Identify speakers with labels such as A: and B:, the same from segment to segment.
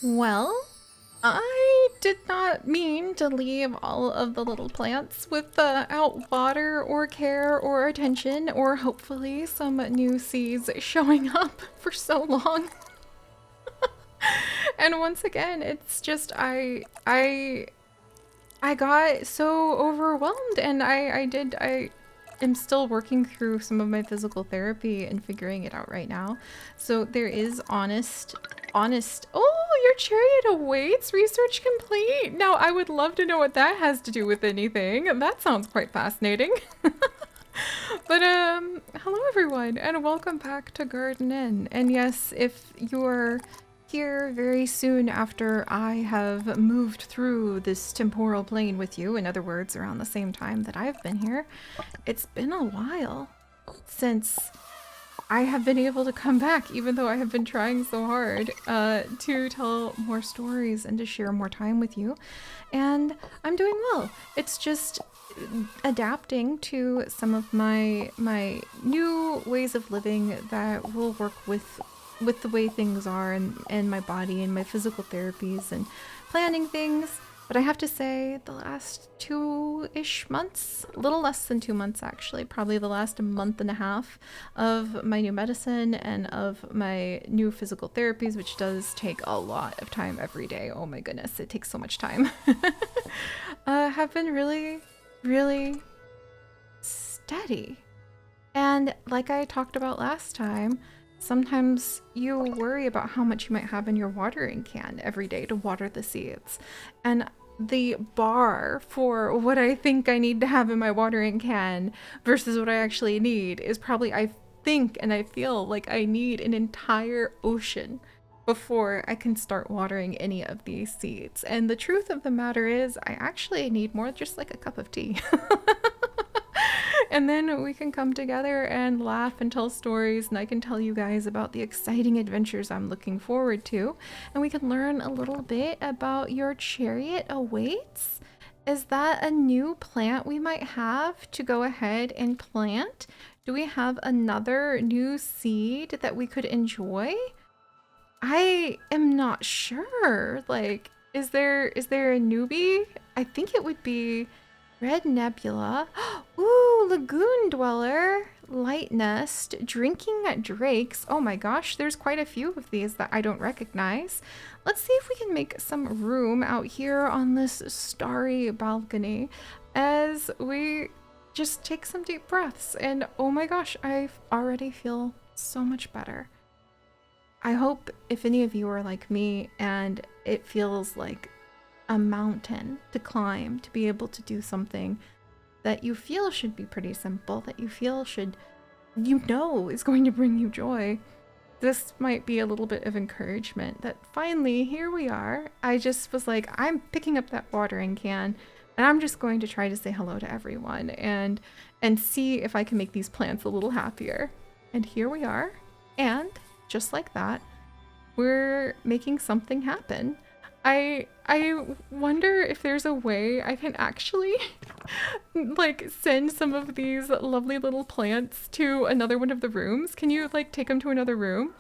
A: Well, I did not mean to leave all of the little plants without water or care or attention or hopefully some new seeds showing up for so long. And once again, it's just I got so overwhelmed and I am still working through some of my physical therapy and figuring it out right now. So there is honest, oh, your chariot awaits, research complete. Now I would love to know what that has to do with anything. That sounds quite fascinating. But hello everyone and welcome back to Garden Inn. And yes, if you're here very soon after I have moved through this temporal plane with you, in other words, around the same time that I've been here, it's been a while since I have been able to come back, even though I have been trying so hard to tell more stories and to share more time with you. And I'm doing well. It's just adapting to some of my new ways of living that will work with the way things are and my body and my physical therapies and planning things. But I have to say the last 2-ish months, a little less than 2 months actually, probably the last month and a half of my new medicine and of my new physical therapies, which does take a lot of time every day. Oh my goodness, it takes so much time. Have been really, really steady. And like I talked about last time, sometimes you worry about how much you might have in your watering can every day to water the seeds. And the bar for what I think I need to have in my watering can versus what I actually need is probably, I think and I feel like I need an entire ocean before I can start watering any of these seeds. And the truth of the matter is I actually need more, just like a cup of tea. And then we can come together and laugh and tell stories, and I can tell you guys about the exciting adventures I'm looking forward to. And we can learn a little bit about your chariot awaits. Is that a new plant we might have to go ahead and plant? Do we have another new seed that we could enjoy? I am not sure. Like, is there a newbie? I think it would be Red Nebula. Ooh, Lagoon Dweller. Light Nest. Drinking Drakes. Oh my gosh, there's quite a few of these that I don't recognize. Let's see if we can make some room out here on this starry balcony as we just take some deep breaths. And oh my gosh, I already feel so much better. I hope if any of you are like me and it feels like a mountain to climb to be able to do something that you feel should be pretty simple, that you feel should, is going to bring you joy, this might be a little bit of encouragement that finally here we are. I just was like, I'm picking up that watering can and I'm just going to try to say hello to everyone and see if I can make these plants a little happier. And here we are. And just like that, we're making something happen. I wonder if there's a way I can actually like send some of these lovely little plants to another one of the rooms. Can you like take them to another room?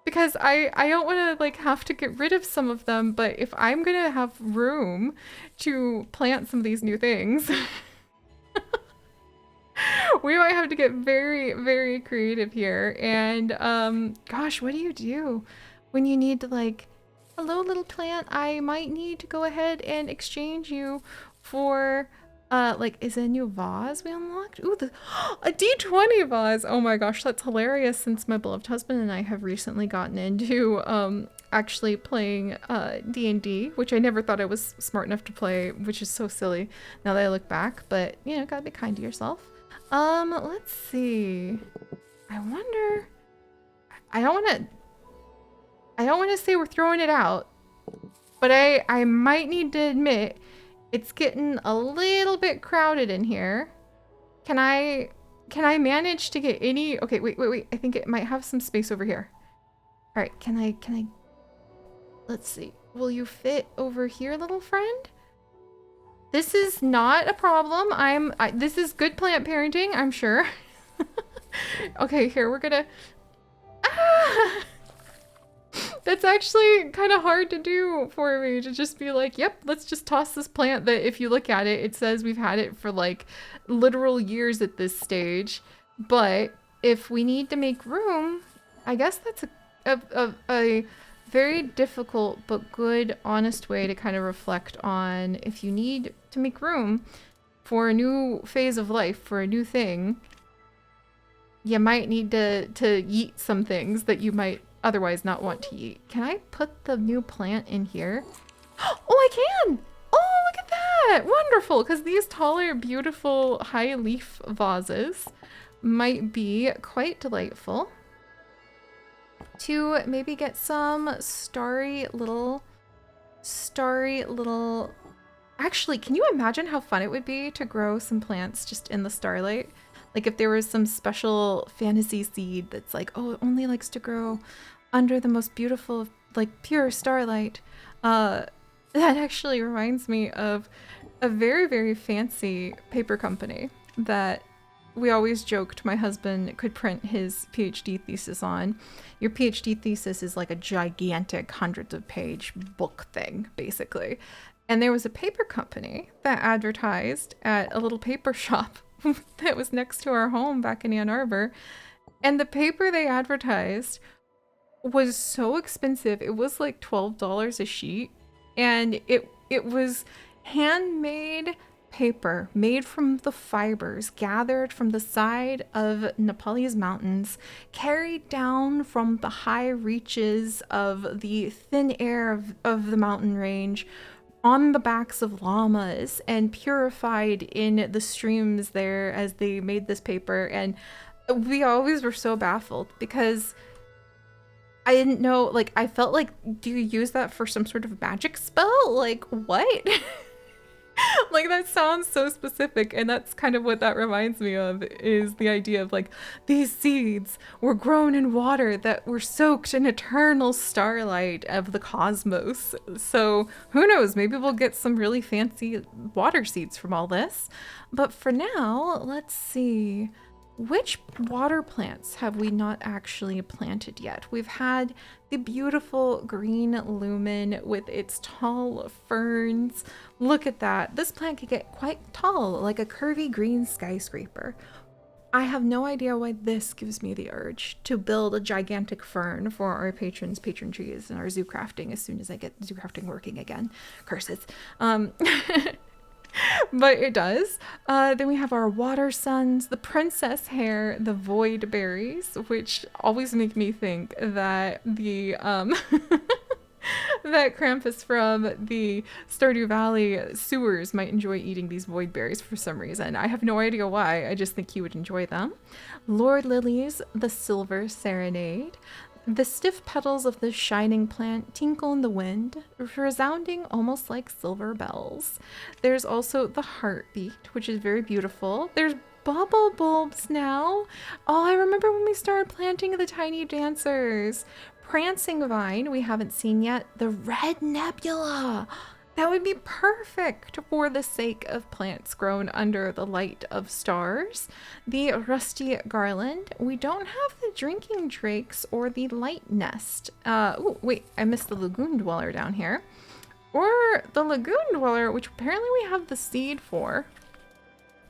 A: Because I don't want to like have to get rid of some of them, but if I'm gonna have room to plant some of these new things, we might have to get very, very creative here. And gosh, what do you do when you need to like, hello little plant, I might need to go ahead and exchange you for like, is it a new vase we unlocked? Ooh, a D20 vase. Oh my gosh, that's hilarious, since my beloved husband and I have recently gotten into actually playing D&D, which I never thought I was smart enough to play, which is so silly now that I look back, but you know, gotta be kind to yourself. Let's see. I wonder, I don't want to say we're throwing it out, but I might need to admit it's getting a little bit crowded in here. Can I manage to get any? Okay, wait. I think it might have some space over here. All right, can I? Let's see. Will you fit over here, little friend? This is not a problem. This is good plant parenting, I'm sure. Okay, here we're gonna. Ah! That's actually kind of hard to do for me, to just be like, yep, let's just toss this plant that if you look at it, it says we've had it for like literal years at this stage. But if we need to make room, I guess that's a very difficult but good, honest way to kind of reflect on if you need to make room for a new phase of life, for a new thing, you might need to eat some things that you might otherwise not want to eat. Can I put the new plant in here? Oh, I can! Oh, look at that! Wonderful! Because these taller, beautiful, high leaf vases might be quite delightful to maybe get some starry little... Actually, can you imagine how fun it would be to grow some plants just in the starlight? Like if there was some special fantasy seed that's like, oh, it only likes to grow under the most beautiful, like pure starlight. That actually reminds me of a very, very fancy paper company that we always joked my husband could print his PhD thesis on. Your PhD thesis is like a gigantic hundreds of page book thing, basically. And there was a paper company that advertised at a little paper shop that was next to our home back in Ann Arbor. And the paper they advertised was so expensive. It was like $12 a sheet. And it was handmade paper made from the fibers gathered from the side of Nepalese mountains, carried down from the high reaches of the thin air of the mountain range, on the backs of llamas, and purified in the streams there as they made this paper. And we always were so baffled because I didn't know, like, I felt like, do you use that for some sort of magic spell? Like, what? Like, that sounds so specific, and that's kind of what that reminds me of, is the idea of like, these seeds were grown in water that were soaked in eternal starlight of the cosmos. So who knows, maybe we'll get some really fancy water seeds from all this. But for now, let's see. Which water plants have we not actually planted yet? We've had the beautiful green lumen with its tall ferns. Look at that. This plant could get quite tall, like a curvy green skyscraper. I have no idea why this gives me the urge to build a gigantic fern for our patrons' patron trees and our zoo crafting as soon as I get zoo crafting working again. Curses. But it does. Then we have our water suns, the princess hair, the void berries, which always make me think that the that Krampus from the Stardew Valley sewers might enjoy eating these void berries for some reason. I have no idea why. I just think he would enjoy them. Lord Lilies, the silver serenade. The stiff petals of the shining plant tinkle in the wind, resounding almost like silver bells. There's also the heartbeat, which is very beautiful. There's bubble bulbs now. Oh, I remember when we started planting the tiny dancers. Prancing vine, we haven't seen yet. The red nebula. That would be perfect for the sake of plants grown under the light of stars. The rusty garland. We don't have the drinking drakes or the light nest. Oh, wait, I missed the lagoon dweller down here. Or the lagoon dweller, which apparently we have the seed for.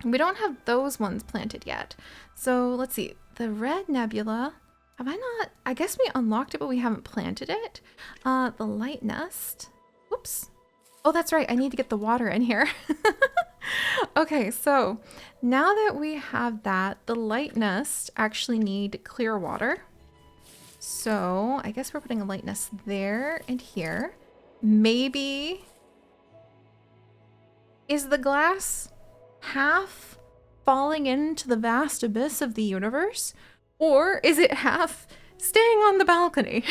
A: We don't have those ones planted yet. So let's see. The red nebula. Have I not? I guess we unlocked it, but we haven't planted it. The light nest. Whoops. Oh, that's right. I need to get the water in here. Okay, so now that we have that, the light nest actually need clear water. So I guess we're putting a light nest there and here. Maybe... Is the glass half falling into the vast abyss of the universe? Or is it half staying on the balcony?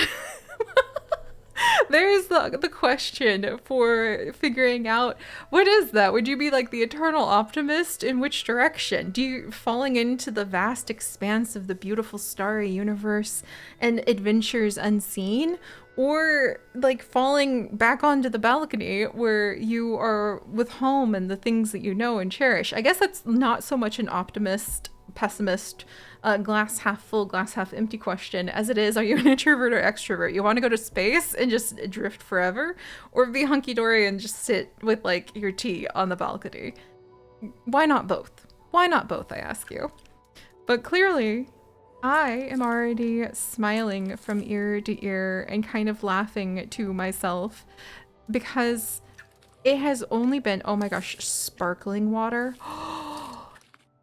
A: There's the question for figuring out, what is that? Would you be like the eternal optimist? In which direction? Do you falling into the vast expanse of the beautiful starry universe and adventures unseen? Or like falling back onto the balcony where you are with home and the things that you know and cherish? I guess that's not so much an optimist pessimist, glass half full, glass half empty question as it is, are you an introvert or extrovert? You want to go to space and just drift forever, or be hunky-dory and just sit with like your tea on the balcony? Why not both? Why not both, I ask you? But clearly, I am already smiling from ear to ear and kind of laughing to myself because it has only been, oh my gosh, sparkling water.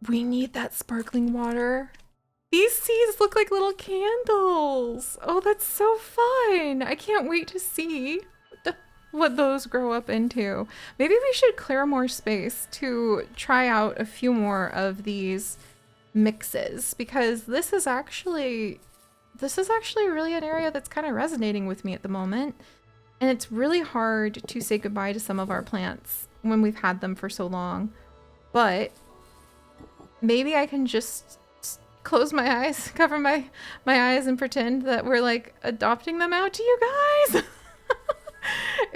A: We need that sparkling water. These seeds look like little candles. Oh, that's so fun. I can't wait to see what those grow up into. Maybe we should clear more space to try out a few more of these mixes, because this is actually really an area that's kind of resonating with me at the moment. And it's really hard to say goodbye to some of our plants when we've had them for so long. But maybe I can just close my eyes, cover my eyes and pretend that we're like adopting them out to you guys.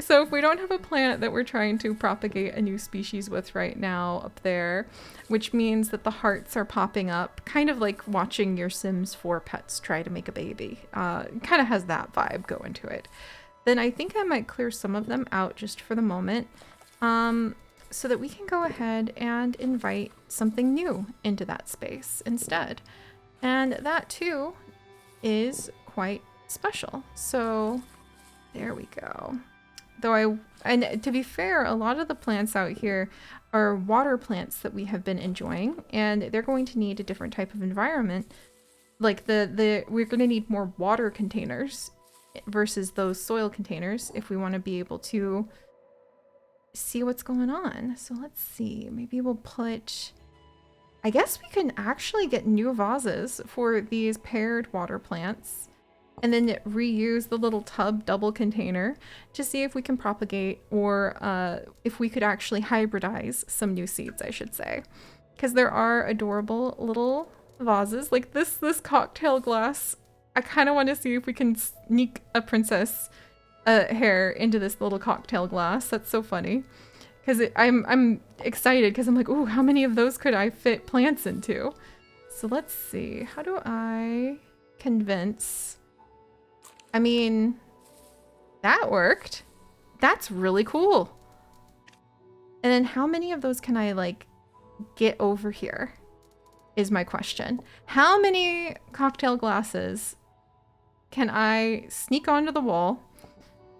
A: So if we don't have a plant that we're trying to propagate a new species with right now up there, which means that the hearts are popping up, kind of like watching your Sims 4 pets try to make a baby. Kind of has that vibe going to it. Then I think I might clear some of them out just for the moment, so that we can go ahead and invite something new into that space instead. And that too is quite special. So there we go. And to be fair, a lot of the plants out here are water plants that we have been enjoying, and they're going to need a different type of environment. Like we're going to need more water containers versus those soil containers if we want to be able to see what's going on. So let's see, maybe we'll put, I guess we can actually get new vases for these paired water plants and then reuse the little tub double container to see if we can propagate, or if we could actually hybridize some new seeds, I should say. Because there are adorable little vases like this cocktail glass. I kind of want to see if we can sneak a princess hair into this little cocktail glass. That's so funny. Because I'm excited because I'm like, ooh, how many of those could I fit plants into? So let's see. How do I convince... I mean, that worked. That's really cool. And then how many of those can I like get over here is my question. How many cocktail glasses can I sneak onto the wall?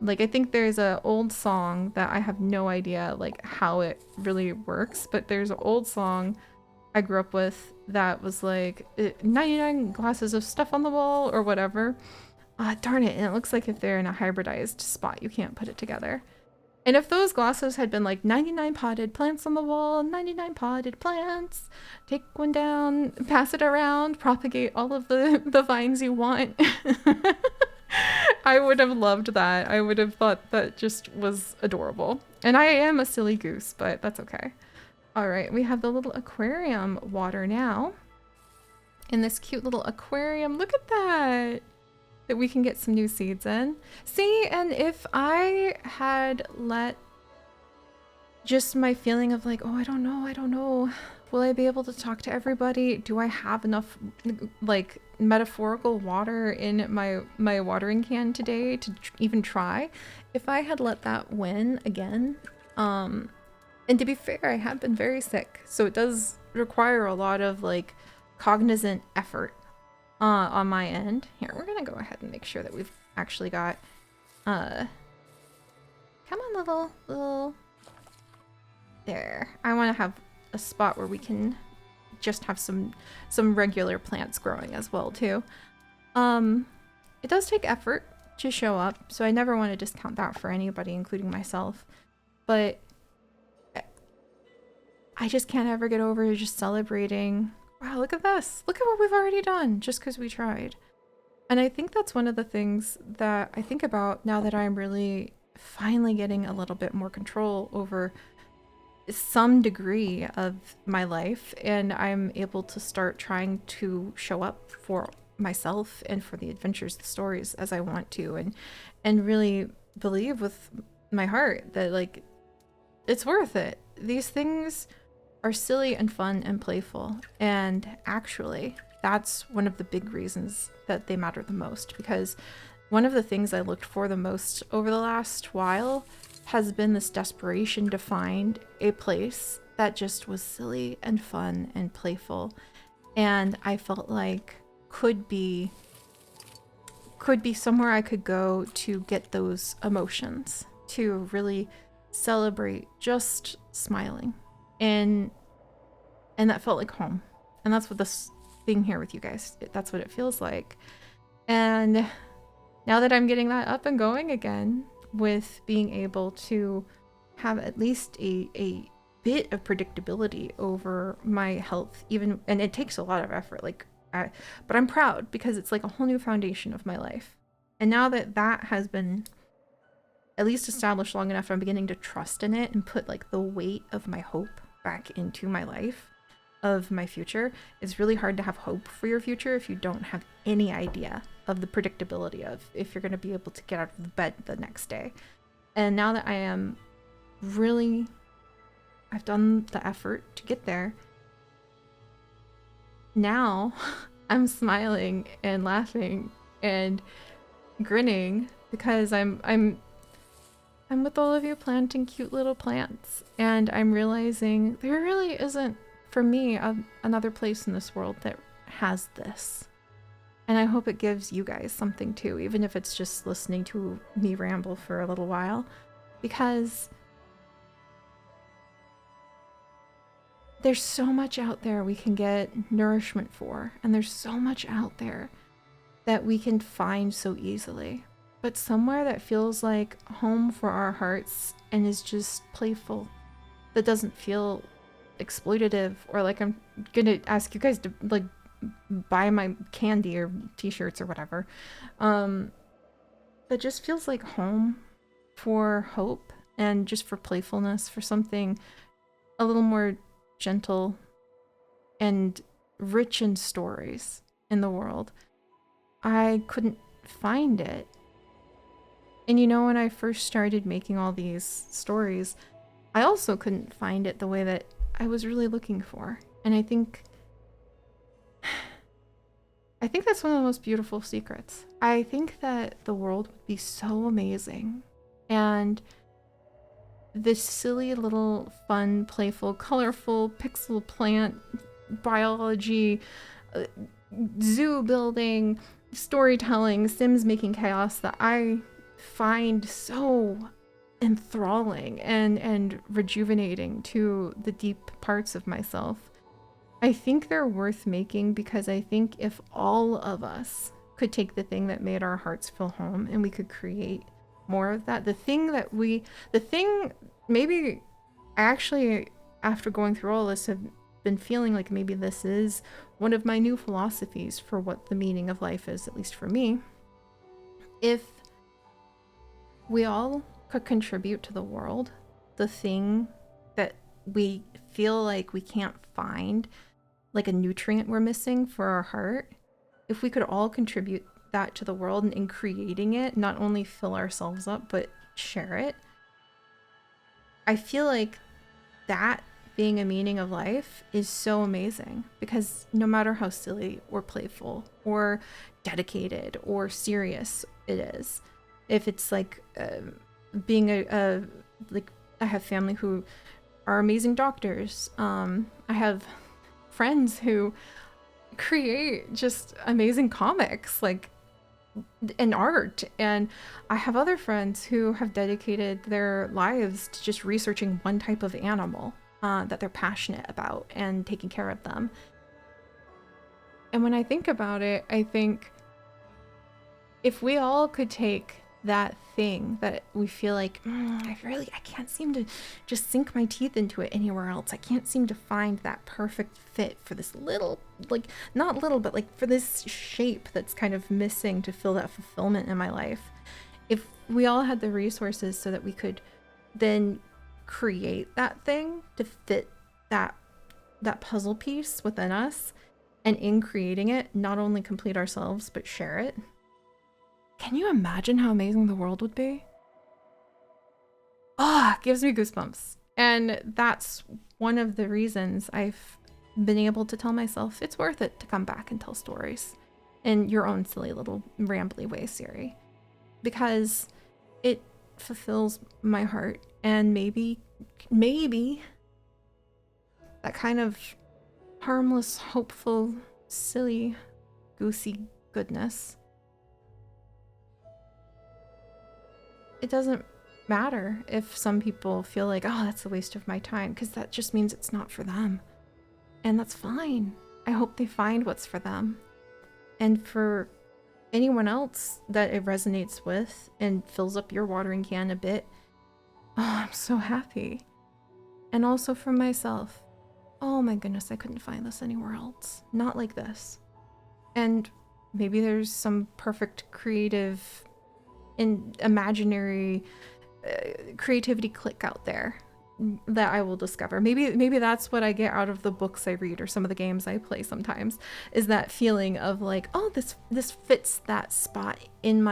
A: Like, I think there's an old song that I have no idea like how it really works, but there's an old song I grew up with that was like 99 glasses of stuff on the wall or whatever. Darn it, and it looks like if they're in a hybridized spot, you can't put it together. And if those glasses had been like 99 potted plants on the wall, 99 potted plants, take one down, pass it around, propagate all of the vines you want. I would have loved that. I would have thought that just was adorable. And I am a silly goose, but that's okay. All right, we have the little aquarium water now. In this cute little aquarium, look at that! That we can get some new seeds in. See, and if I had let just my feeling of like, oh, I don't know, will I be able to talk to everybody? Do I have enough like metaphorical water in my watering can today to even try? If I had let that win again, and to be fair, I have been very sick, so it does require a lot of like cognizant effort on my end. Here, we're gonna go ahead and make sure that we've actually got come on, little there. I want to have a spot where we can just have some regular plants growing as well too. It does take effort to show up, so I never want to discount that for anybody, including myself, but I just can't ever get over just celebrating. Wow, look at this. Look at what we've already done just because we tried. And I think that's one of the things that I think about now that I'm really finally getting a little bit more control over some degree of my life, and I'm able to start trying to show up for myself and for the adventures, the stories as I want to, and really believe with my heart that like it's worth it. These things are silly and fun and playful. And actually, that's one of the big reasons that they matter the most, because one of the things I looked for the most over the last while has been this desperation to find a place that just was silly and fun and playful. And I felt like could be somewhere I could go to get those emotions, to really celebrate just smiling. And that felt like home. And that's what this being here with you guys, that's what it feels like. And now that I'm getting that up and going again, with being able to have at least a bit of predictability over my health, even, and it takes a lot of effort, like, but I'm proud because it's like a whole new foundation of my life. And now that that has been at least established long enough, I'm beginning to trust in it and put like the weight of my hope back into my life, of my future. It's really hard to have hope for your future if you don't have any idea of the predictability of if you're going to be able to get out of the bed the next day. And now that I am really, I've done the effort to get there, now I'm smiling and laughing and grinning because I'm with all of you planting cute little plants, and I'm realizing there really isn't, for me, another place in this world that has this. And I hope it gives you guys something too, even if it's just listening to me ramble for a little while, because there's so much out there we can get nourishment for, and there's so much out there that we can find so easily. But somewhere that feels like home for our hearts and is just playful, that doesn't feel exploitative, or like I'm gonna ask you guys to like buy my candy or t-shirts or whatever, that just feels like home for hope and just for playfulness, for something a little more gentle and rich in stories in the world. I couldn't find it. And you know, when I first started making all these stories, I also couldn't find it the way that I was really looking for. And I think that's one of the most beautiful secrets. I think that the world would be so amazing, and this silly little fun, playful, colorful pixel plant biology, zoo building, storytelling, Sims making chaos that I find so enthralling and rejuvenating to the deep parts of myself. I think they're worth making, because I think if all of us could take the thing that made our hearts feel home and we could create more of that, maybe I actually, after going through all this, have been feeling like maybe this is one of my new philosophies for what the meaning of life is, at least for me. If we all could contribute to the world the thing that we feel like we can't find, like a nutrient we're missing for our heart, if we could all contribute that to the world, and in creating it, not only fill ourselves up, but share it, I feel like that being a meaning of life is so amazing. Because no matter how silly or playful or dedicated or serious it is, if it's like being like, I have family who are amazing doctors. I have friends who create just amazing comics, like, and art, and I have other friends who have dedicated their lives to just researching one type of animal that they're passionate about and taking care of them. And when I think about it, I think if we all could take that thing that we feel like, I can't seem to just sink my teeth into it anywhere else. I can't seem to find that perfect fit for this little, like, not little, but like for this shape that's kind of missing to fill that fulfillment in my life. If we all had the resources so that we could then create that thing to fit that puzzle piece within us, and in creating it, not only complete ourselves, but share it. Can you imagine how amazing the world would be? Ah, gives me goosebumps. And that's one of the reasons I've been able to tell myself it's worth it to come back and tell stories in your own silly little rambly way, Seri, because it fulfills my heart. And maybe that kind of harmless, hopeful, silly, goosey goodness, it doesn't matter if some people feel like, oh, that's a waste of my time, because that just means it's not for them. And that's fine. I hope they find what's for them. And for anyone else that it resonates with and fills up your watering can a bit, oh, I'm so happy. And also for myself, oh my goodness, I couldn't find this anywhere else. Not like this. And maybe there's some perfect creative and imaginary creativity click out there that I will discover. Maybe that's what I get out of the books I read or some of the games I play sometimes, is that feeling of like, oh, this fits that spot in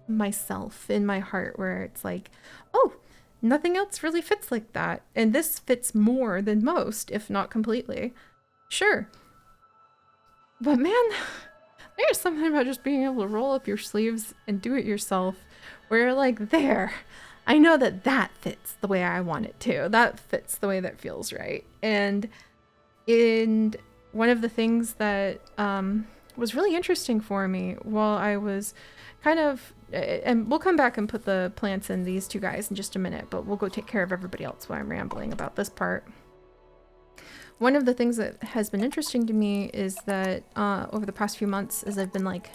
A: myself, in my heart, where it's like, oh, nothing else really fits like that, and this fits more than most, if not completely. Sure. But man, there's something about just being able to roll up your sleeves and do it yourself, where you're like, there, I know that fits the way I want it to. That fits the way that feels right. And one of the things that was really interesting for me while I was kind of, and we'll come back and put the plants in these two guys in just a minute, but we'll go take care of everybody else while I'm rambling about this part. One of the things that has been interesting to me is that over the past few months, as I've been like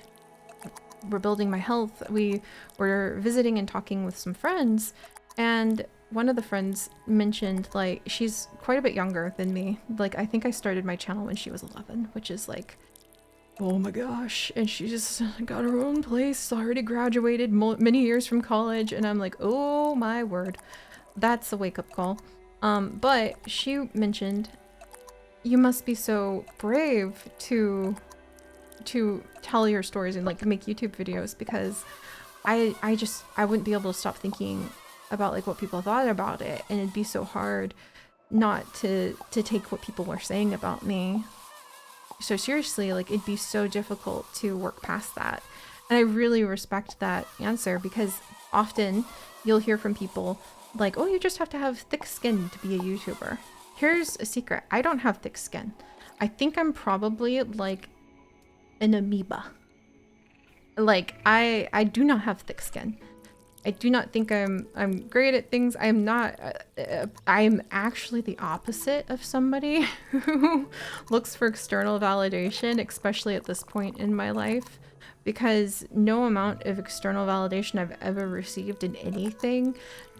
A: rebuilding my health, we were visiting and talking with some friends, and one of the friends mentioned, like, she's quite a bit younger than me. Like, I think I started my channel when she was 11, which is like, oh my gosh. And she just got her own place, already graduated many years from college, and I'm like, oh my word, that's a wake-up call. But she mentioned, you must be so brave to tell your stories and like make YouTube videos, because I wouldn't be able to stop thinking about like what people thought about it, and it'd be so hard not to take what people were saying about me so seriously. Like, it'd be so difficult to work past that. And I really respect that answer, because often you'll hear from people like, oh, you just have to have thick skin to be a YouTuber. Here's a secret. I don't have thick skin. I think I'm probably like an amoeba. Like, I do not have thick skin. I do not think I'm great at things. I'm not. I'm actually the opposite of somebody who looks for external validation, especially at this point in my life, because no amount of external validation I've ever received in anything,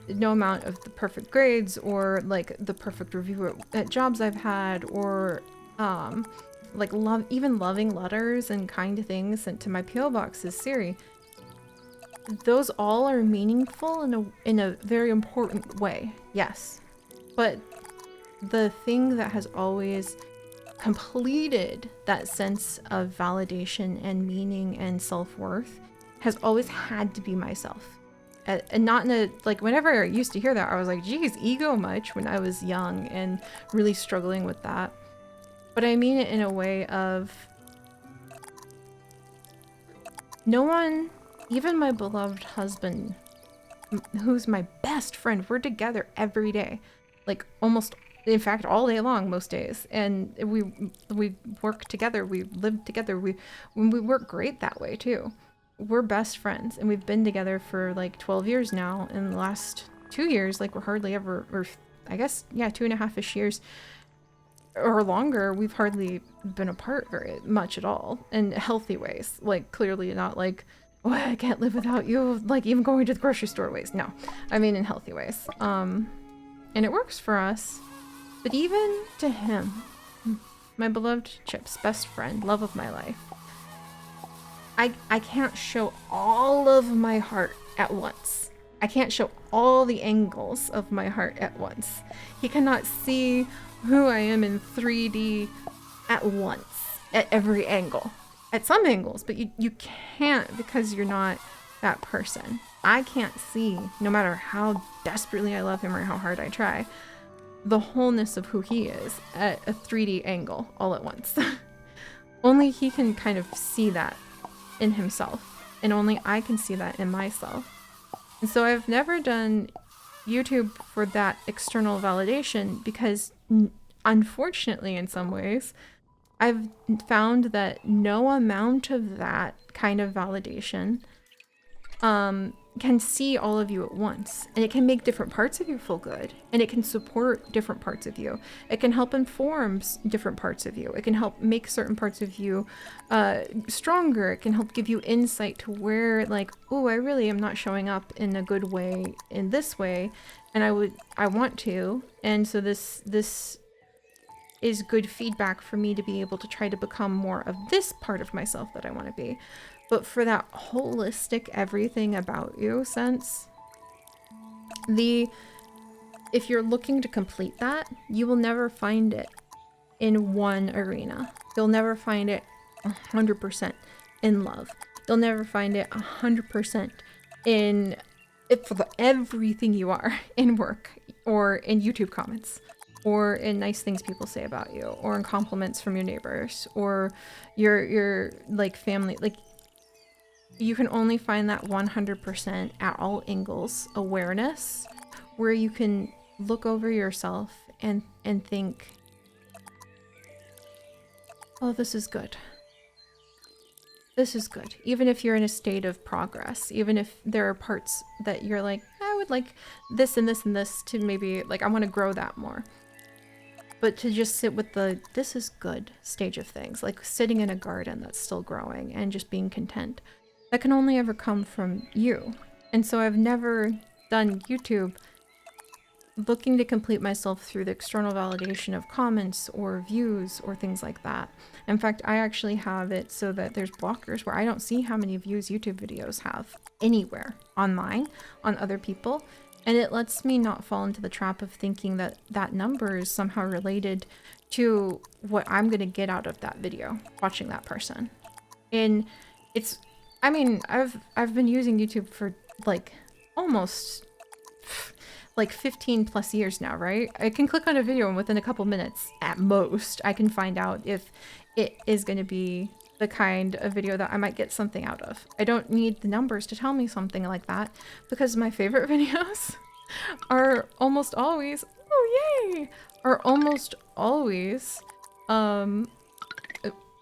A: no amount of the perfect grades or like the perfect review at jobs I've had, or like even loving letters and kind things sent to my PO boxes, Seri, those all are meaningful in a very important way, yes. But the thing that has always completed that sense of validation and meaning and self-worth has always had to be myself. And not in a, like, whenever I used to hear that, I was like, geez, ego much, when I was young and really struggling with that. But I mean it in a way of, no one, even my beloved husband, who's my best friend, we're together every day, like almost, in fact, all day long most days, and we work together, we live together, we work great that way too. We're best friends, and we've been together for like 12 years now. In the last 2 years, like, we're hardly ever, or I guess, yeah, 2.5-ish years or longer, we've hardly been apart very much at all, in healthy ways. Like, clearly not like, oh, I can't live without you, like even going to the grocery store ways. No, I mean in healthy ways. And it works for us. But even to him, my beloved Chip's best friend, love of my life, I can't show all of my heart at once. I can't show all the angles of my heart at once. He cannot see who I am in 3D at once, at every angle. At some angles, but you can't, because you're not that person. I can't see, no matter how desperately I love him or how hard I try, the wholeness of who he is at a 3D angle all at once. Only he can kind of see that in himself, and only I can see that in myself. And so I've never done YouTube for that external validation because, unfortunately, in some ways, I've found that no amount of that kind of validation can see all of you at once, and it can make different parts of you feel good, and it can support different parts of you. It can help inform different parts of you. It can help make certain parts of you stronger. It can help give you insight to where, like, oh, I really am not showing up in a good way in this way, and I want to, and so this is good feedback for me to be able to try to become more of this part of myself that I want to be. But for that holistic everything about you sense, if you're looking to complete that, you will never find it in one arena. You'll never find it 100% in love. You'll never find it 100% in for everything you are in work, or in YouTube comments, or in nice things people say about you, or in compliments from your neighbors, or your like family. Like, you can only find that 100% at all angles awareness, where you can look over yourself and think, oh, this is good. This is good. Even if you're in a state of progress, even if there are parts that you're like, I would like this and this and this to maybe, like, I want to grow that more. But to just sit with the, this is good stage of things, like sitting in a garden that's still growing and just being content. That can only ever come from you. And so I've never done YouTube looking to complete myself through the external validation of comments or views or things like that. In fact, I actually have it so that there's blockers where I don't see how many views YouTube videos have anywhere on mine, on other people. And it lets me not fall into the trap of thinking that that number is somehow related to what I'm going to get out of that video, watching that person. And it's, I mean, I've been using YouTube for like almost like 15 plus years now, right? I can click on a video and within a couple minutes at most, I can find out if it is going to be the kind of video that I might get something out of. I don't need the numbers to tell me something like that, because my favorite videos are almost always, oh yay, are almost always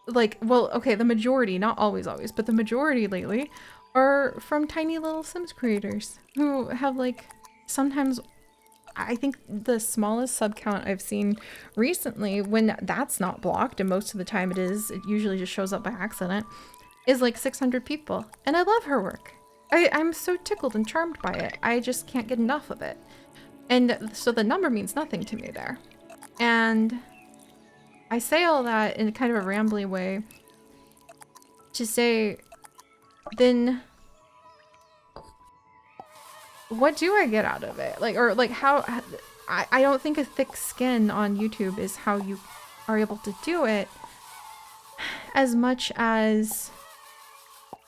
A: like, well, okay, the majority, not always, but the majority lately are from tiny little Sims creators who have, like, sometimes, I think the smallest sub count I've seen recently, when that's not blocked, and most of the time it is, it usually just shows up by accident, is like 600 people. And I love her work. I'm so tickled and charmed by it. I just can't get enough of it. And so the number means nothing to me there. And I say all that in kind of a rambly way to say, then what do I get out of it? Like, or like how, I don't think a thick skin on YouTube is how you are able to do it, as much as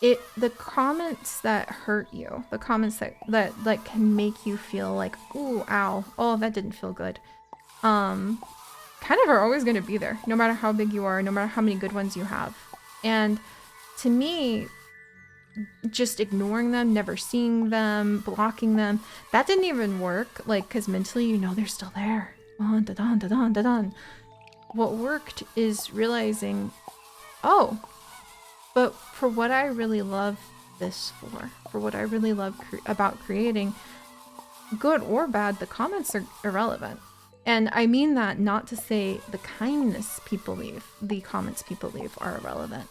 A: the comments that hurt you, the comments that like can make you feel like, ooh, ow, oh, that didn't feel good, kind of are always going to be there, no matter how big you are, no matter how many good ones you have. And to me, just ignoring them, never seeing them, blocking them, that didn't even work, like, because mentally, you know, they're still there. What worked is realizing, oh, but for what I really love this for what I really love about creating, good or bad, the comments are irrelevant. And I mean that not to say the kindness people leave, the comments people leave are irrelevant.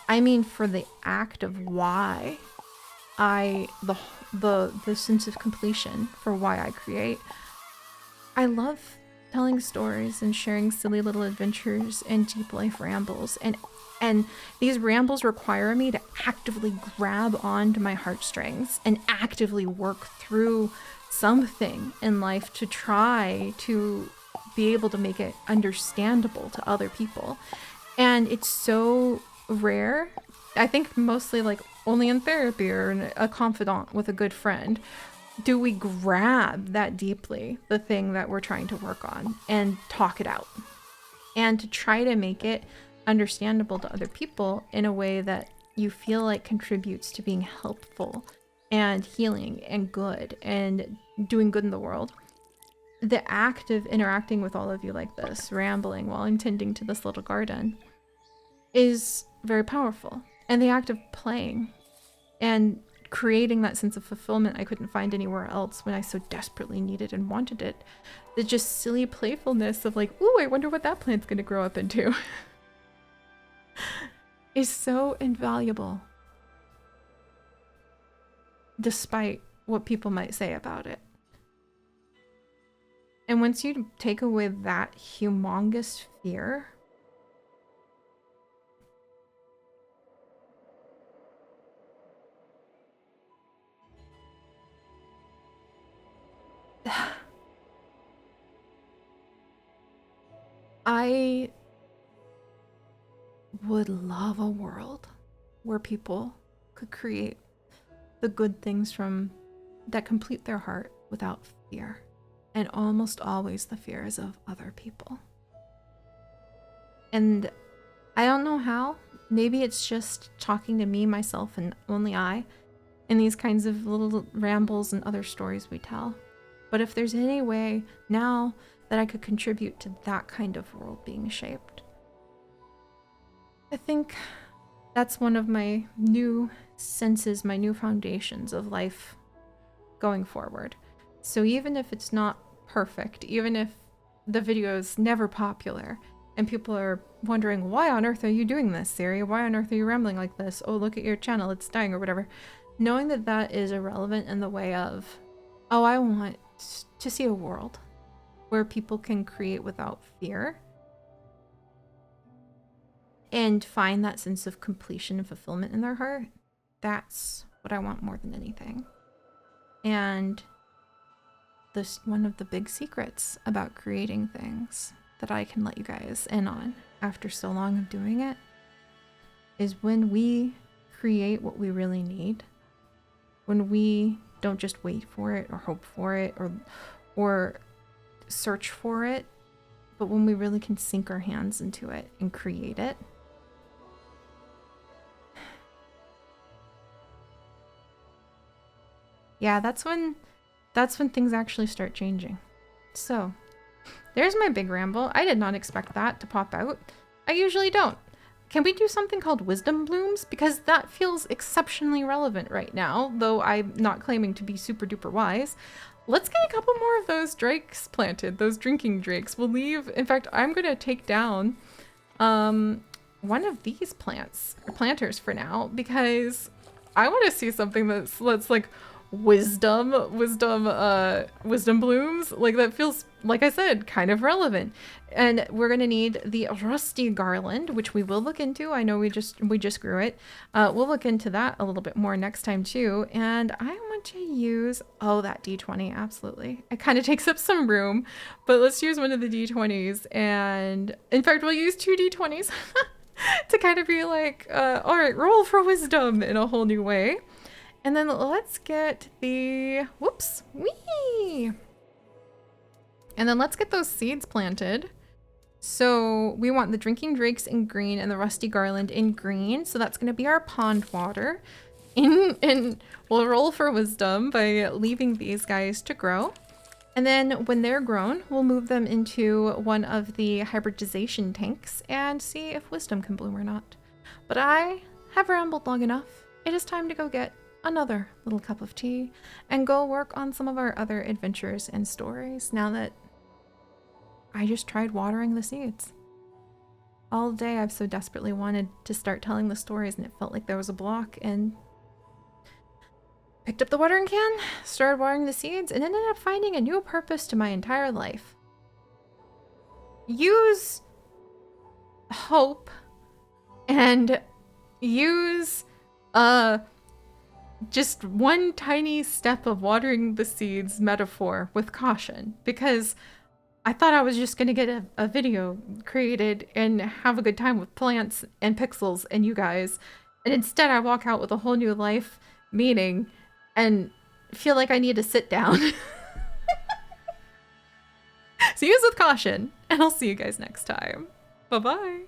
A: I mean for the act of why the sense of completion for why I create. I love telling stories and sharing silly little adventures and deep life rambles, and these rambles require me to actively grab onto my heartstrings and actively work through something in life to try to be able to make it understandable to other people. And it's so rare. I think mostly like only in therapy or in a confidant with a good friend do we grab that deeply, the thing that we're trying to work on, and talk it out? And to try to make it understandable to other people in a way that you feel like contributes to being helpful and healing and good and doing good in the world. The act of interacting with all of you like this, rambling while I'm tending to this little garden, is very powerful. And the act of playing and creating that sense of fulfillment I couldn't find anywhere else when I so desperately needed and wanted it. The just silly playfulness of like, ooh, I wonder what that plant's gonna grow up into is so invaluable, despite what people might say about it. And once you take away that humongous fear, I would love a world where people could create the good things from that complete their heart without fear. And almost always the fear is of other people. And I don't know how. Maybe it's just talking to me, myself, and only I in these kinds of little rambles and other stories we tell. But if there's any way now that I could contribute to that kind of world being shaped, I think that's one of my new senses, my new foundations of life going forward. So even if it's not perfect, even if the video is never popular and people are wondering, why on earth are you doing this, Seri? Why on earth are you rambling like this? Oh, look at your channel, it's dying or whatever. Knowing that that is irrelevant in the way of, oh, I want to see a world where people can create without fear and find that sense of completion and fulfillment in their heart. That's what I want more than anything. And this one of the big secrets about creating things that I can let you guys in on after so long of doing it is when we create what we really need, when we don't just wait for it or hope for it or search for it, but when we really can sink our hands into it and create it. Yeah, that's when things actually start changing. So, there's my big ramble. I did not expect that to pop out. I usually don't. Can we do something called wisdom blooms? Because that feels exceptionally relevant right now, though I'm not claiming to be super duper wise. Let's get a couple more of those drakes planted, those drinking drakes. We'll leave, in fact, I'm gonna take down one of these planters for now, because I want to see something that's like wisdom blooms. Like, that feels, like I said, kind of relevant. And we're gonna need the rusty garland, which we will look into. I know we just grew it. We'll look into that a little bit more next time too. And I want to use, oh, that D20, absolutely. It kind of takes up some room, but let's use one of the D20s. And in fact, we'll use 2 D20s to kind of be like, all right, roll for wisdom in a whole new way. And then let's get the, whoops, wee. And then let's get those seeds planted. So we want the drinking drakes in green and the rusty garland in green. So that's going to be our pond water. And we'll roll for wisdom by leaving these guys to grow. And then when they're grown, we'll move them into one of the hybridization tanks and see if wisdom can bloom or not. But I have rambled long enough. It is time to go get another little cup of tea and go work on some of our other adventures and stories now that I just tried watering the seeds. All day I've so desperately wanted to start telling the stories, and it felt like there was a block, and picked up the watering can, started watering the seeds, and ended up finding a new purpose to my entire life. Use hope and use just one tiny step of watering the seeds metaphor with caution, because I thought I was just going to get a video created and have a good time with plants and pixels and you guys. And instead I walk out with a whole new life meaning and feel like I need to sit down. So use with caution, and I'll see you guys next time. Bye-bye.